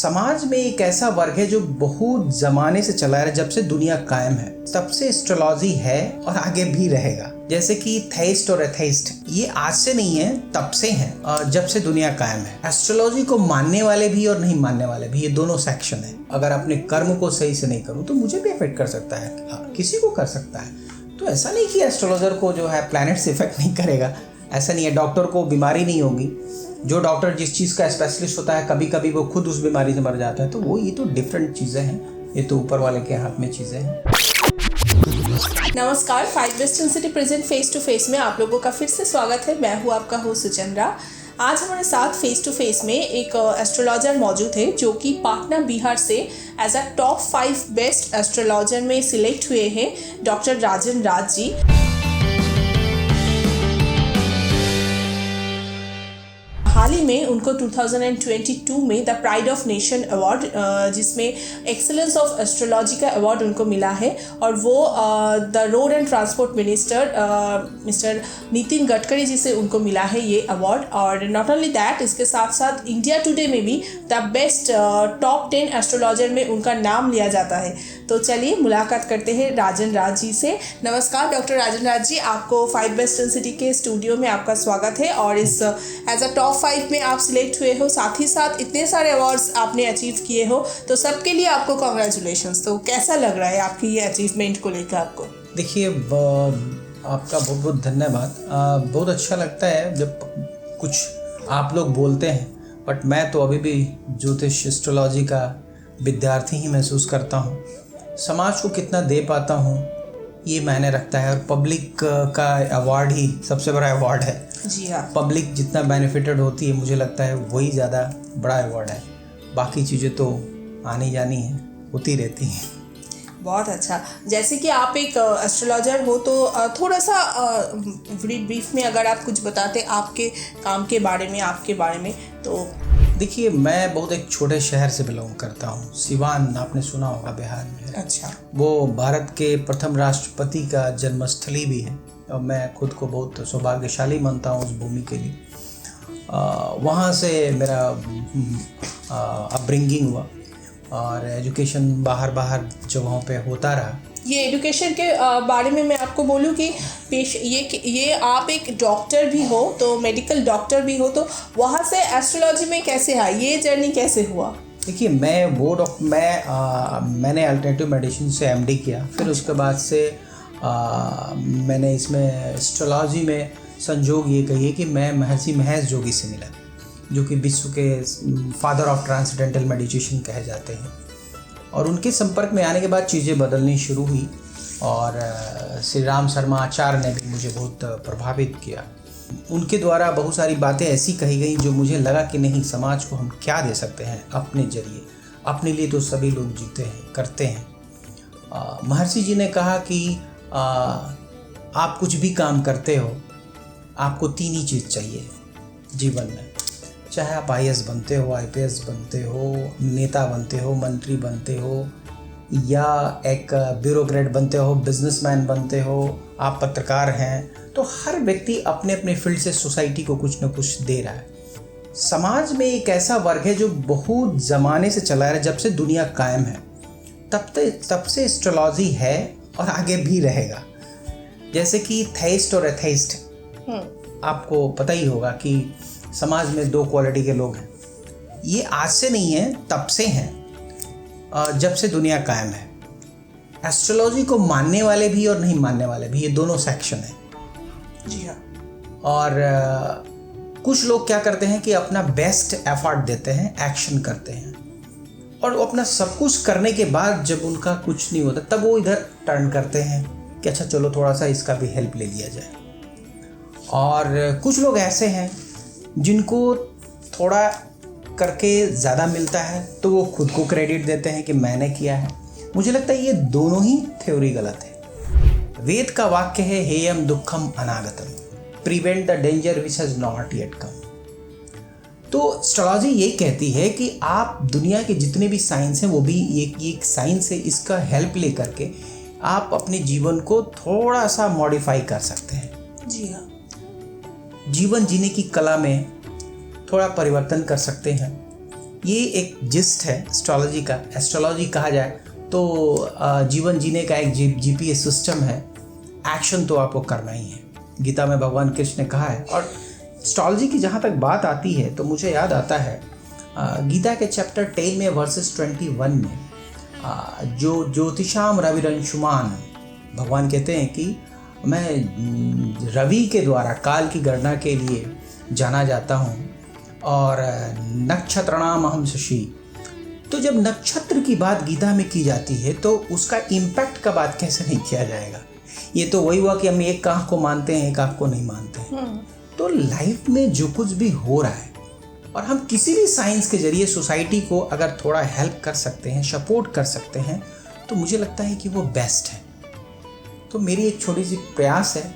समाज में एक ऐसा वर्ग है जो बहुत जमाने से चला है, जब से दुनिया कायम है तब से एस्ट्रोलॉजी है और आगे भी रहेगा। जैसे कि थेइस्ट और एथेइस्ट, ये आज से नहीं है, तब से हैं, जब से दुनिया कायम है। एस्ट्रोलॉजी को मानने वाले भी और नहीं मानने वाले भी, ये दोनों सेक्शन है। अगर अपने कर्म को सही से नहीं करूँ तो मुझे भी इफेक्ट कर सकता है, हाँ, किसी को कर सकता है। तो ऐसा नहीं कि एस्ट्रोलॉजर को जो है प्लैनेट से इफेक्ट नहीं करेगा, ऐसा नहीं है। डॉक्टर को बीमारी नहीं होगी, जो डॉक्टर जिस चीज़ का स्पेशलिस्ट होता है कभी कभी वो खुद उस बीमारी से मर जाता है। तो वो ये तो डिफरेंट चीज़ें हैं, ये तो ऊपर वाले के हाथ में चीज़ें हैं। नमस्कार, 5 western city present face to face में आप लोगों का फिर से स्वागत है। मैं हूँ आपका होस्ट सुचंद्रा। आज हमारे साथ फेस टू फेस में एक एस्ट्रोलॉजर मौजूद है जो कि पाटना बिहार से as a top 5 best astrologer में सिलेक्ट हुए हैं, डॉक्टर राजन राज जी। हाल ही में उनको 2022 में the pride of nation award, जिसमें एक्सेलेंस ऑफ एस्ट्रोलॉजी का अवार्ड उनको मिला है, और वो the road and transport minister mister Nitin Gadkari ji से उनको मिला है ये अवार्ड। और नॉट ओनली दैट, इसके साथ साथ इंडिया टुडे में भी द बेस्ट टॉप 10 एस्ट्रोलॉजर में उनका नाम लिया जाता है। तो चलिए मुलाकात करते हैं राजन राज जी से। नमस्कार डॉक्टर राजन राज जी, आपको 5 वेस्टर्न सिटी के स्टूडियो में आपका स्वागत है। और इस एज अ टॉप 5 में आप सिलेक्ट हुए हो, साथ ही साथ इतने सारे अवार्ड्स आपने अचीव किए हो, तो सबके लिए आपको कॉन्ग्रेचुलेशंस। तो कैसा लग रहा है आपकी ये अचीवमेंट को लेकर आपको? देखिए, आपका बहुत बहुत धन्यवाद। बहुत अच्छा लगता है जब कुछ आप लोग बोलते हैं, बट मैं तो अभी भी ज्योतिष एस्ट्रोलॉजी का विद्यार्थी ही महसूस करता हूँ। समाज को कितना दे पाता हूँ ये मायने रखता है, और पब्लिक का अवार्ड ही सबसे बड़ा अवार्ड है। जी हाँ, पब्लिक जितना बेनिफिटेड होती है मुझे लगता है वही ज़्यादा बड़ा अवार्ड है। बाकी चीज़ें तो आनी जानी है, होती रहती हैं। बहुत अच्छा। जैसे कि आप एक एस्ट्रोलॉजर हो, तो थोड़ा सा ब्रीफ में अगर आप कुछ बताते आपके काम के बारे में, आपके बारे में। तो देखिए, मैं बहुत एक छोटे शहर से बिलोंग करता हूँ, सिवान, आपने सुना होगा, बिहार में। अच्छा। वो भारत के प्रथम राष्ट्रपति का जन्मस्थली भी है, और मैं खुद को बहुत सौभाग्यशाली मानता हूँ उस भूमि के लिए। वहाँ से मेरा अपब्रिंगिंग हुआ, और एजुकेशन बाहर जगहों पे होता रहा। ये एजुकेशन के बारे में मैं आपको बोलूँ कि ये आप एक डॉक्टर भी हो, तो मेडिकल डॉक्टर भी हो, तो वहाँ से एस्ट्रोलॉजी में कैसे है, ये जर्नी कैसे हुआ? देखिए, मैंने अल्टरनेटिव मेडिसिन से एमडी किया, फिर उसके बाद से मैंने इसमें एस्ट्रोलॉजी में संजोग ये कहिए कि मैं महर्षि महेश जोगी से मिला, जो कि विश्व के फादर ऑफ ट्रांसडेंटल मेडिटेशन कहे जाते हैं। और उनके संपर्क में आने के बाद चीज़ें बदलनी शुरू हुई, और श्री राम शर्मा आचार्य ने भी मुझे बहुत प्रभावित किया। उनके द्वारा बहुत सारी बातें ऐसी कही गई जो मुझे लगा कि नहीं, समाज को हम क्या दे सकते हैं अपने जरिए। अपने लिए तो सभी लोग जीते हैं, करते हैं। महर्षि जी ने कहा कि आप कुछ भी काम करते हो, आपको 3 ही चीज़ चाहिए जीवन में। चाहे आप IAS बनते हो, IPS बनते हो, नेता बनते हो, मंत्री बनते हो, या एक ब्यूरोक्रेट बनते हो, बिजनेसमैन बनते हो, आप पत्रकार हैं, तो हर व्यक्ति अपने अपने फील्ड से सोसाइटी को कुछ न कुछ दे रहा है। समाज में एक ऐसा वर्ग है जो बहुत ज़माने से चला है, जब से दुनिया कायम है तब से एस्ट्रोलॉजी है और आगे भी रहेगा। जैसे कि थेइस्ट और एथेइस्ट, आपको पता ही होगा कि समाज में 2 क्वालिटी के लोग हैं। ये आज से नहीं है, तब से हैं, जब से दुनिया कायम है। एस्ट्रोलॉजी को मानने वाले भी और नहीं मानने वाले भी, ये दोनों सेक्शन है। जी हाँ। और कुछ लोग क्या करते हैं कि अपना बेस्ट एफर्ट देते हैं, एक्शन करते हैं, और अपना सब कुछ करने के बाद जब उनका कुछ नहीं होता तब वो इधर टर्न करते हैं कि अच्छा चलो थोड़ा सा इसका भी हेल्प ले लिया जाए। और कुछ लोग ऐसे हैं जिनको थोड़ा करके ज़्यादा मिलता है तो वो खुद को क्रेडिट देते हैं कि मैंने किया है। मुझे लगता है ये दोनों ही थ्योरी गलत है। वेद का वाक्य है, हेयम दुखम अनागतम, prevent the danger which has not yet come. तो एस्ट्रोलॉजी ये कहती है कि आप दुनिया के जितने भी साइंस हैं वो भी एक साइंस है, इसका हेल्प ले करके आप अपने जीवन को थोड़ा सा मॉडिफाई कर सकते हैं। जी हाँ। जीवन जीने की कला में थोड़ा परिवर्तन कर सकते हैं। ये एक जिस्ट है एस्ट्रोलॉजी का। एस्ट्रोलॉजी कहा जाए तो जीवन जीने का एक जीपीएस सिस्टम है। एक्शन तो आपको करना ही है, गीता में भगवान कृष्ण ने कहा है। और एस्ट्रोलॉजी की जहाँ तक बात आती है तो मुझे याद आता है गीता के चैप्टर 10 में वर्सेस 21 में जो ज्योतिषाम रविरंशुमान, भगवान कहते हैं कि मैं रवि के द्वारा काल की गणना के लिए जाना जाता हूँ और नक्षत्रणाम अहम शशि। तो जब नक्षत्र की बात गीता में की जाती है तो उसका इम्पैक्ट का बात कैसे नहीं किया जाएगा। ये तो वही हुआ कि हम एक आँख को मानते हैं एक आँख को नहीं मानते हैं। तो लाइफ में जो कुछ भी हो रहा है और हम किसी भी साइंस के जरिए सोसाइटी को अगर थोड़ा हेल्प कर सकते हैं, सपोर्ट कर सकते हैं, तो मुझे लगता है कि वो बेस्ट है। तो मेरी एक छोटी सी प्रयास है,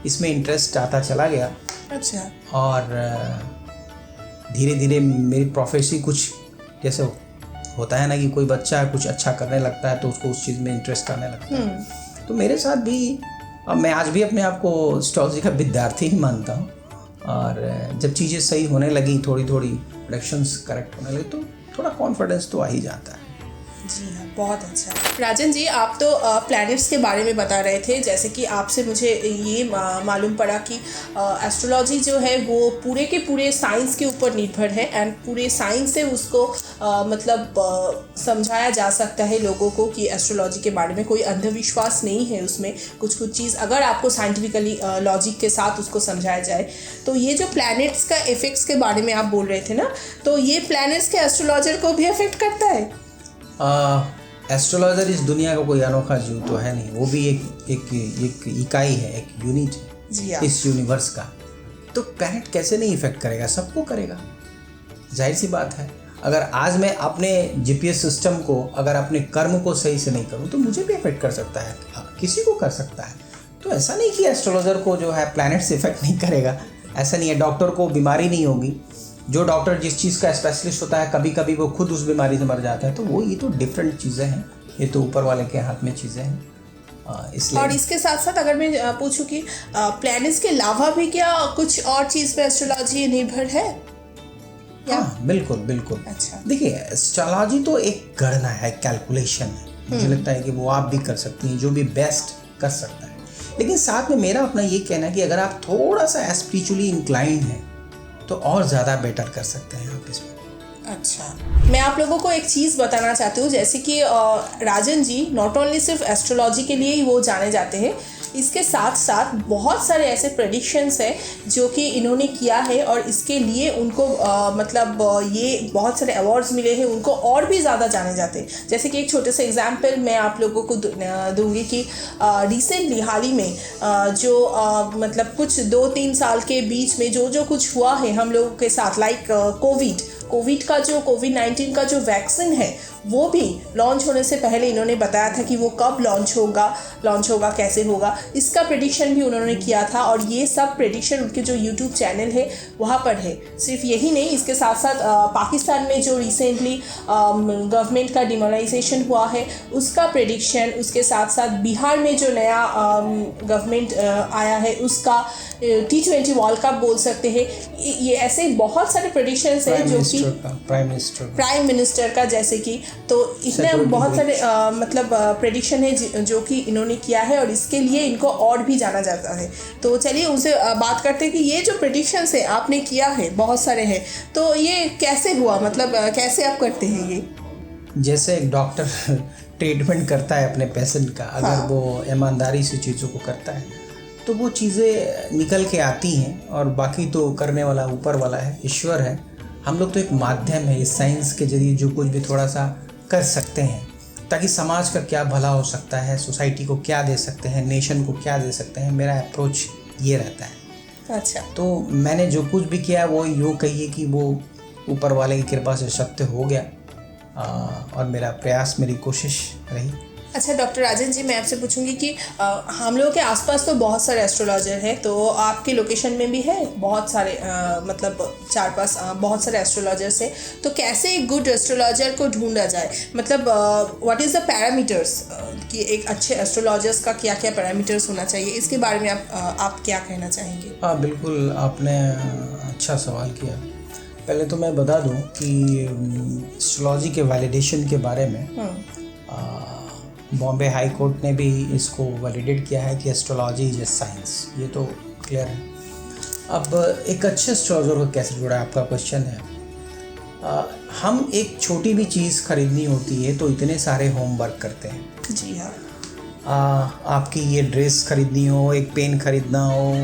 इसमें इंटरेस्ट आता चला गया। अच्छा। और धीरे धीरे मेरी प्रोफेसी कुछ जैसे होता है ना कि कोई बच्चा कुछ अच्छा करने लगता है तो उसको उस चीज़ में इंटरेस्ट आने लगता है। तो मेरे साथ भी अब मैं आज भी अपने आप को एस्ट्रोलॉजी का विद्यार्थी ही मानता हूँ। और जब चीज़ें सही होने लगी, थोड़ी थोड़ी प्रेडिक्शंस करेक्ट होने लगी, तो थोड़ा कॉन्फिडेंस तो आ ही जाता है। जी हाँ, बहुत अच्छा। राजन जी, आप तो प्लैनेट्स के बारे में बता रहे थे, जैसे कि आपसे मुझे ये मालूम पड़ा कि एस्ट्रोलॉजी जो है वो पूरे के पूरे साइंस के ऊपर निर्भर है एंड पूरे साइंस से उसको समझाया जा सकता है लोगों को कि एस्ट्रोलॉजी के बारे में कोई अंधविश्वास नहीं है उसमें। कुछ चीज़ अगर आपको साइंटिफिकली लॉजिक के साथ उसको समझाया जाए तो ये जो प्लैनेट्स का इफेक्ट्स के बारे में आप बोल रहे थे ना, तो ये प्लैनेट्स के एस्ट्रोलॉजर को भी अफेक्ट करता है? एस्ट्रोलॉजर इस दुनिया का कोई अनोखा जीव तो है नहीं, वो भी एक इकाई है, एक यूनिट है जी हाँ। इस यूनिवर्स का। तो प्लैनेट कैसे नहीं इफेक्ट करेगा, सबको करेगा, जाहिर सी बात है। अगर आज मैं अपने जीपीएस सिस्टम को, अगर अपने कर्म को सही से नहीं करूँ तो मुझे भी इफेक्ट कर सकता है, किसी को कर सकता है। तो ऐसा नहीं कि एस्ट्रोलॉजर को जो है प्लैनेट से इफेक्ट नहीं करेगा, ऐसा नहीं है। डॉक्टर को बीमारी नहीं होगी, जो डॉक्टर जिस चीज़ का स्पेशलिस्ट होता है कभी कभी वो खुद उस बीमारी से मर जाता है। तो वो ये तो डिफरेंट चीज़ें हैं, ये तो ऊपर वाले के हाथ में चीज़ें हैं, इसलिए। और इसके साथ साथ अगर मैं पूछूं कि प्लैनेट्स के अलावा भी क्या कुछ और चीज़ पे एस्ट्रोलॉजी निर्भर है? हाँ, बिल्कुल बिल्कुल। अच्छा, देखिए, एस्ट्रोलॉजी तो एक गणना है, कैलकुलेशन है। मुझे लगता है कि वो आप भी कर सकती हैं, जो भी बेस्ट कर सकता है। लेकिन साथ में मेरा अपना ये कहना है कि अगर आप थोड़ा सा स्पिरिचुअली इंक्लाइंड हैं तो और ज़्यादा बेटर कर सकते हैं आप इसमें। अच्छा, मैं आप लोगों को एक चीज़ बताना चाहती हूँ, जैसे कि राजन जी नॉट ओनली सिर्फ एस्ट्रोलॉजी के लिए ही वो जाने जाते हैं, इसके साथ साथ बहुत सारे ऐसे प्रेडिक्शंस हैं जो कि इन्होंने किया है और इसके लिए उनको ये बहुत सारे अवार्ड्स मिले हैं, उनको और भी ज़्यादा जाने जाते हैं। जैसे कि एक छोटे से एग्जांपल मैं आप लोगों को दूंगी कि रिसेंटली हाल ही में कुछ 2-3 साल के बीच में जो कुछ हुआ है हम लोगों के साथ, लाइक कोविड-19 का जो वैक्सीन है वो भी लॉन्च होने से पहले इन्होंने बताया था कि वो कब लॉन्च होगा, कैसे होगा, इसका प्रेडिक्शन भी उन्होंने किया था। और ये सब प्रेडिक्शन उनके जो यूट्यूब चैनल है वहाँ पर है। सिर्फ यही नहीं, इसके साथ साथ पाकिस्तान में जो रिसेंटली गवर्नमेंट का डिमोनेटाइजेशन हुआ है उसका प्रेडिक्शन, उसके साथ साथ बिहार में जो नया गवर्नमेंट आया है उसका, T20 वर्ल्ड कप बोल सकते हैं, ये ऐसे बहुत सारे प्रेडिक्शंस हैं जो कि प्राइम मिनिस्टर का, जैसे कि तो इतने बहुत सारे प्रेडिक्शन है जो कि इन्होंने किया है और इसके लिए इनको और भी जाना जाता है। तो चलिए उनसे बात करते हैं कि ये जो प्रेडिक्शंस है आपने किया है, बहुत सारे हैं, तो ये कैसे हुआ, कैसे आप करते हैं ये? जैसे एक डॉक्टर ट्रीटमेंट करता है अपने पेशेंट का, अगर हाँ। वो ईमानदारी से चीज़ों को करता है तो वो चीज़ें निकल के आती हैं, और बाकी तो करने वाला ऊपर वाला है, ईश्वर है। हम लोग तो एक माध्यम है, इस साइंस के जरिए जो कुछ भी थोड़ा सा कर सकते हैं ताकि समाज का क्या भला हो सकता है, सोसाइटी को क्या दे सकते हैं, नेशन को क्या दे सकते हैं, मेरा अप्रोच ये रहता है। अच्छा, तो मैंने जो कुछ भी किया वो यूँ कहिए कि वो ऊपर वाले की कृपा से सत्य हो गया, और मेरा प्रयास, मेरी कोशिश रही। अच्छा डॉक्टर राजन जी, मैं आपसे पूछूंगी कि हम लोगों के आसपास तो बहुत सारे एस्ट्रोलॉजर हैं, तो आपके लोकेशन में भी है बहुत सारे 4-5 बहुत सारे एस्ट्रोलॉजर्स हैं, तो कैसे एक गुड एस्ट्रोलॉजर को ढूंढा जाए? व्हाट इज़ द पैरामीटर्स कि एक अच्छे एस्ट्रोलॉजर्स का क्या क्या पैरामीटर्स होना चाहिए, इसके बारे में आप क्या कहना चाहेंगे? हाँ बिल्कुल, आपने अच्छा सवाल किया। पहले तो मैं बता दूं कि एस्ट्रोलॉजी के वैलिडेशन के बारे में बॉम्बे हाई कोर्ट ने भी इसको वैलिडेट किया है कि एस्ट्रोलॉजी इज ए साइंस, ये तो क्लियर है। अब एक अच्छे एस्ट्रोलॉजर को कैसे जुड़ा है, आपका क्वेश्चन है। हम एक छोटी भी चीज़ खरीदनी होती है तो इतने सारे होमवर्क करते हैं। जी हाँ। आपकी ये ड्रेस खरीदनी हो, एक पेन खरीदना हो,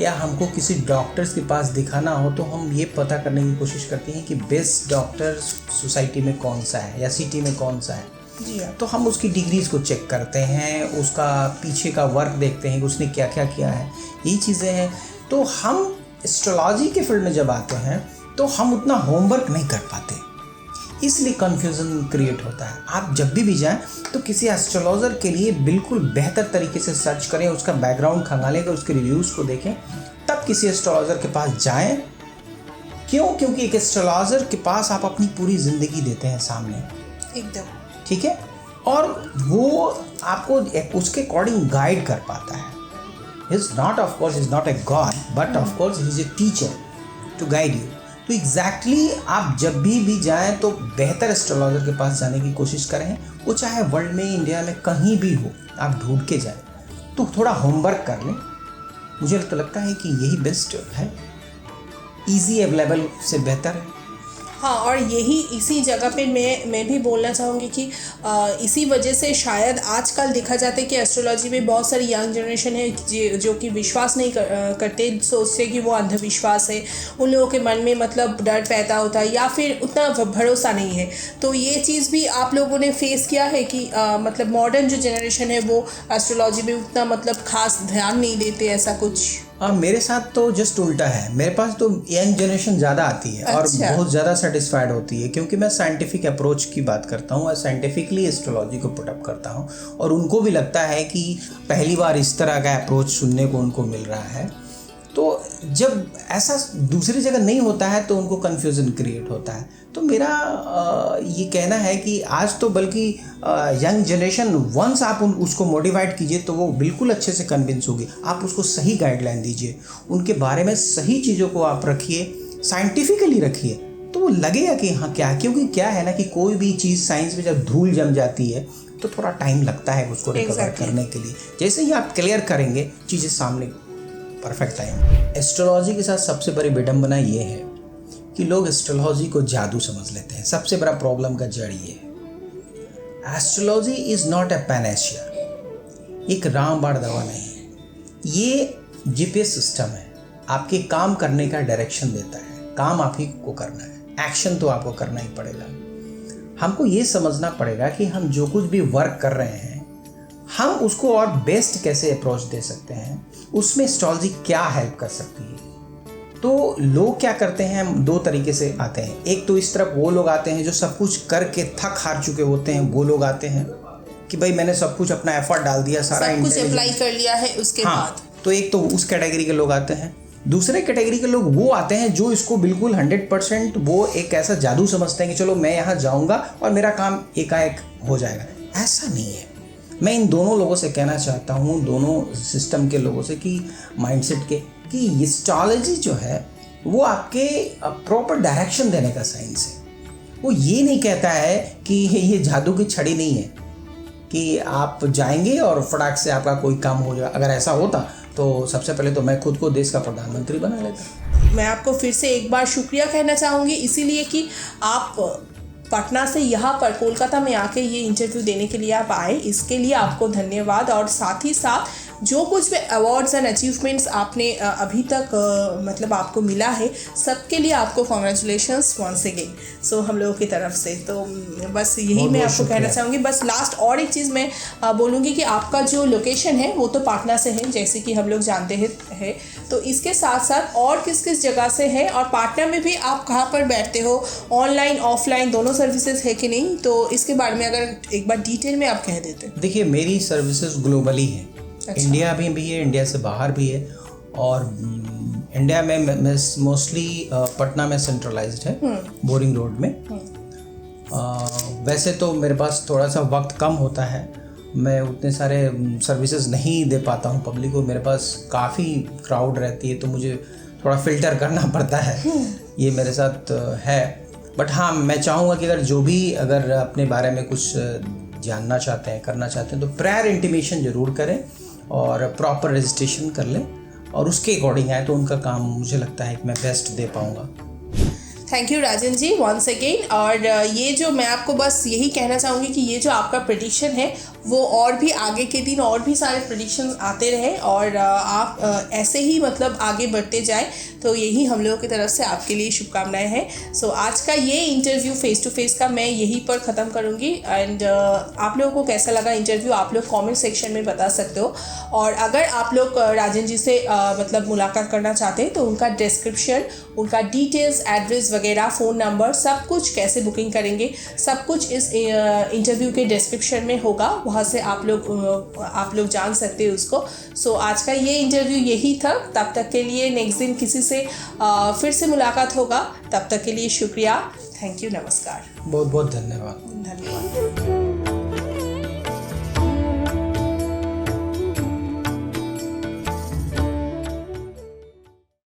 या हमको किसी डॉक्टर्स के पास दिखाना हो, तो हम ये पता करने की कोशिश करते हैं कि बेस्ट डॉक्टर सोसाइटी में कौन सा है या सिटी में कौन सा है। जी हाँ। तो हम उसकी डिग्रीज़ को चेक करते हैं, उसका पीछे का वर्क देखते हैं कि उसने क्या क्या किया है, ये चीज़ें हैं। तो हम एस्ट्रोलॉजी के फील्ड में जब आते हैं तो हम उतना होमवर्क नहीं कर पाते, इसलिए कन्फ्यूज़न क्रिएट होता है। आप जब भी जाएं तो किसी एस्ट्रोलॉजर के लिए बिल्कुल बेहतर तरीके से सर्च करें, उसका बैकग्राउंड खंगालें, उसके रिव्यूज़ को देखें, तब किसी एस्ट्रोलॉजर के पास जाएं। क्यों? क्योंकि एक एस्ट्रोलॉजर के पास आप अपनी पूरी ज़िंदगी देते हैं सामने, एकदम ठीक है, और वो आपको उसके अकॉर्डिंग गाइड कर पाता है। Is not of course is not a god, but of course he is a teacher to guide you. तो एग्जैक्टली आप जब भी जाएं तो बेहतर एस्ट्रोलॉजर के पास जाने की कोशिश करें, वो चाहे वर्ल्ड में, इंडिया में, कहीं भी हो, आप ढूंढ के जाएं। तो थोड़ा होमवर्क कर लें, मुझे तो लगता है कि यही बेस्ट है, इजी अवेलेबल से बेहतर है। हाँ, और यही इसी जगह पे मैं भी बोलना चाहूँगी कि इसी वजह से शायद आजकल देखा जाता है कि एस्ट्रोलॉजी में बहुत सारी यंग जनरेशन है जो कि विश्वास नहीं करते, सोचते कि वो अंधविश्वास है, उन लोगों के मन में मतलब डर पैदा होता है या फिर उतना भरोसा नहीं है। तो ये चीज़ भी आप लोगों ने फेस किया है कि मतलब मॉडर्न जो जनरेशन है वो एस्ट्रोलॉजी में उतना मतलब खास ध्यान नहीं देते, ऐसा कुछ? मेरे साथ तो जस्ट उल्टा है। मेरे पास तो यंग जनरेशन ज़्यादा आती है। अच्छा। और बहुत ज़्यादा सेटिस्फाइड होती है, क्योंकि मैं साइंटिफिक अप्रोच की बात करता हूँ और साइंटिफिकली एस्ट्रोलॉजी को पुटअप करता हूँ, और उनको भी लगता है कि पहली बार इस तरह का अप्रोच सुनने को उनको मिल रहा है। तो जब ऐसा दूसरी जगह नहीं होता है तो उनको कन्फ्यूज़न क्रिएट होता है। तो मेरा ये कहना है कि आज तो बल्कि यंग जनरेशन, वंस आप उसको मोटिवेट कीजिए तो वो बिल्कुल अच्छे से कन्विंस होगी। आप उसको सही गाइडलाइन दीजिए, उनके बारे में सही चीज़ों को आप रखिए, साइंटिफिकली रखिए, तो वो लगेगा कि हाँ क्या। क्योंकि क्या है ना कि कोई भी चीज़ साइंस में जब धूल जम जाती है तो थोड़ा टाइम लगता है उसको रिकवर करने के लिए। जैसे ही आप क्लियर करेंगे चीज़ें सामने परफेक्ट टाइम। एस्ट्रोलॉजी के साथ सबसे बड़ी विडंबना ये है कि लोग एस्ट्रोलॉजी को जादू समझ लेते हैं। सबसे बड़ा प्रॉब्लम का जड़ ये है। Astrology is not A Panacea, एक रामबाण दवा नहीं है। ये जीपीएस सिस्टम है, आपके काम करने का डायरेक्शन देता है। काम आप ही को करना है, एक्शन तो आपको करना ही पड़ेगा। हमको ये समझना पड़ेगा कि हम जो कुछ भी वर्क कर रहे हैं हम उसको और बेस्ट कैसे अप्रोच दे सकते हैं, उसमें एस्ट्रोलॉजी क्या हेल्प कर सकती है। तो लोग क्या करते हैं, हम दो तरीके से आते हैं। एक तो इस तरफ वो लोग आते हैं जो सब कुछ करके थक हार चुके होते हैं, वो लोग आते हैं कि भाई मैंने सब कुछ अपना एफर्ट डाल दिया, सारा सब कुछ अप्लाई कर लिया है उसके बाद। तो एक तो उस कैटेगरी के लोग आते हैं। दूसरे कैटेगरी के लोग वो आते हैं जो इसको बिल्कुल 100% वो एक ऐसा जादू समझते हैं कि चलो मैं यहाँ जाऊँगा और मेरा काम एकाएक हो जाएगा। ऐसा नहीं है। मैं इन दोनों लोगों से कहना चाहता हूँ, दोनों सिस्टम के लोगों से, कि माइंडसेट के, कि एस्ट्रोलॉजी जो है वो आपके प्रॉपर डायरेक्शन देने का साइंस है। वो ये नहीं कहता है कि ये जादू की छड़ी नहीं है कि आप जाएंगे और फटाक से आपका कोई काम हो जाए। अगर ऐसा होता तो सबसे पहले तो मैं खुद को देश का प्रधानमंत्री बना लेता। मैं आपको फिर से एक बार शुक्रिया कहना चाहूँगी, इसीलिए कि आप पटना से यहाँ पर कोलकाता में आके ये इंटरव्यू देने के लिए आप आए, इसके लिए आपको धन्यवाद। और साथ ही साथ जो कुछ भी अवार्ड्स एंड अचीवमेंट्स आपने अभी तक मतलब आपको मिला है, सबके लिए आपको कॉन्ग्रेचुलेशंस वंस अगेन। सो हम लोगों की तरफ से तो बस यही मैं आपको कहना चाहूँगी। बस लास्ट और एक चीज़ मैं बोलूँगी कि आपका जो लोकेशन है वो तो पाटना से है, जैसे कि हम लोग जानते हैं। तो इसके साथ साथ और किस किस जगह से है, और पाटना में भी आप कहाँ पर बैठते हो, ऑनलाइन ऑफलाइन दोनों सर्विसेज है कि नहीं, तो इसके बारे में अगर एक बार डिटेल में आप कह देते। देखिए, मेरी सर्विसेज ग्लोबली है। अच्छा। इंडिया में भी है, इंडिया से बाहर भी है, और इंडिया में मैं मोस्टली पटना में सेंट्रलाइज्ड है, बोरिंग रोड में। वैसे तो मेरे पास थोड़ा सा वक्त कम होता है, मैं उतने सारे सर्विसेज नहीं दे पाता हूँ पब्लिक को। मेरे पास काफ़ी क्राउड रहती है तो मुझे थोड़ा फिल्टर करना पड़ता है, ये मेरे साथ है। बट हाँ, मैं चाहूँगा कि अगर अपने बारे में कुछ जानना चाहते हैं, करना चाहते हैं, तो प्रायर इंटीमेशन ज़रूर करें और प्रॉपर रजिस्ट्रेशन कर लें और उसके अकॉर्डिंग आए तो उनका काम मुझे लगता है कि मैं बेस्ट दे पाऊँगा। Thank you Rajan ji once again. और ये जो मैं आपको बस यही कहना चाहूँगी कि ये जो आपका प्रेडिक्शन है वो और भी आगे के दिन और भी सारे प्रेडिक्शन आते रहें और आप ऐसे ही मतलब आगे बढ़ते जाएं, तो यही हम लोगों की तरफ से आपके लिए शुभकामनाएं हैं। सो आज का ये इंटरव्यू फेस टू फेस का मैं यहीं पर ख़त्म करूँगी। एंड आप लोगों को कैसा लगा इंटरव्यू आप लोग कमेंट सेक्शन में बता सकते हो। और अगर आप लोग राजन जी से मतलब मुलाकात करना चाहते हैं तो उनका डिस्क्रिप्शन, उनका डिटेल्स, एड्रेस वगैरह, फ़ोन नंबर, सब कुछ कैसे बुकिंग करेंगे, सब कुछ इस इंटरव्यू के डिस्क्रिप्शन में होगा, वहाँ से आप लोग जान सकते हैं उसको। सो आज का ये इंटरव्यू यही था। तब तक के लिए नेक्स्ट दिन किसी से फिर से मुलाकात होगा। तब तक के लिए शुक्रिया। थैंक यू, नमस्कार, बहुत बहुत धन्यवाद।